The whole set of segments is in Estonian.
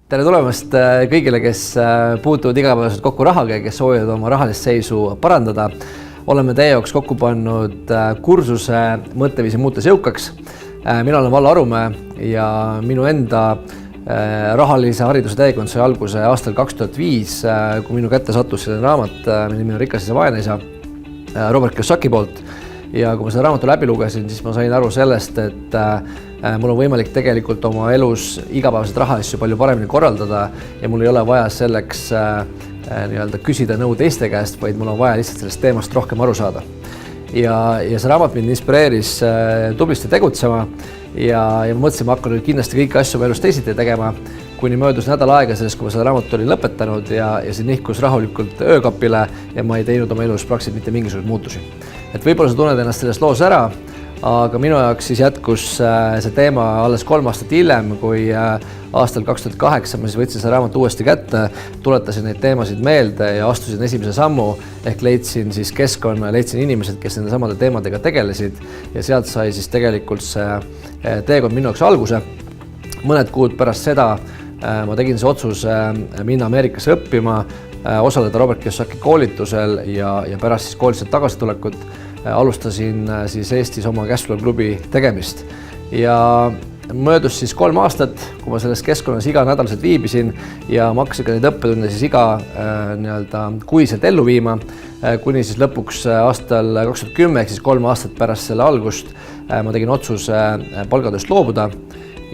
Tere tulemast kõigile, kes puutuvad igapäevaselt kokku rahaga ja kes soovivad oma rahalist seisu parandada. Oleme teie jaoks kokku pannud kursuse mõtteviisi muutes jõukaks. Mina olen Vallo Arumäe ja minu enda rahalise hariduse teekond sai alguse aastal 2005, kui minu kätte sattus selline raamat, mille nimi on Rikas isa, vaene isa, Robert Kiyosaki poolt. Ja kui ma selle raamatu läbi lugesin, siis ma sain aru sellest, et mul on võimalik tegelikult oma elus igapäevaselt rahaasju palju paremini korraldada ja mul ei ole vaja selleks küsida nõu teiste käest, vaid mul on vaja lihtsalt sellest teemast rohkem aru saada. Ja see raamat mind inspireeris tublisti tegutsema ja ma mõtlesin, ma hakkan nüüd kindlasti kõiki asju oma elus teisiti tegema, kuni möödus nädal aega sellest, kui ma selle raamatut olin lõpetanud ja see nihkus rahulikult öökapile ja ma ei teinud oma elus praktiliselt mitte mingisuguseid muutusi. Et võib-olla sa tunned ennast selles loos ära, aga minu jaoks siis jätkus see teema alles 3 aastat hiljem, kui aastal 2008 ma siis võtsin selle raamatu uuesti kätte, tuletasin neid teemasid meelde ja astusin esimese sammu ehk leidsin siis keskkonna, leidsin inimesed, kes nende samade teemadega tegelesid ja sealt sai siis tegelikult see teekond minu jaoks alguse. Mõned kuud pärast seda ma tegin see otsus minna Ameerikasse õppima, osaleda Robert Kiyosaki koolitusel ja pärast siis koolituselt tagasitulekut alustasin siis Eestis oma Cashflow klubi tegemist. Ja möödus siis 3 aastat, kui ma selles keskkonnas iganädalaselt viibisin ja ma hakkasin ka neid õppetunde siis iga kuiselt ellu viima, kuni siis lõpuks aastal 2010, ehk siis 3 aastat pärast selle algust ma tegin otsuse palgatööst loobuda.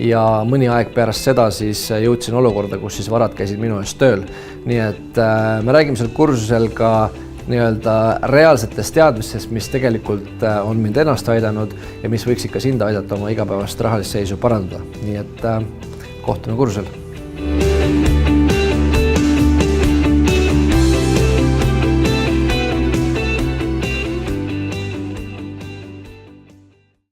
Ja mõni aeg pärast seda siis jõudsin olukorda, kus siis varad käisid minu eest tööl. Nii et me räägime seal kursusel ka reaalsetest teadmistest, mis tegelikult on mind ennast aidanud ja mis võiksid ka sind aidata oma igapäevast rahalist seisu parandada. Nii et kohtume kursusel.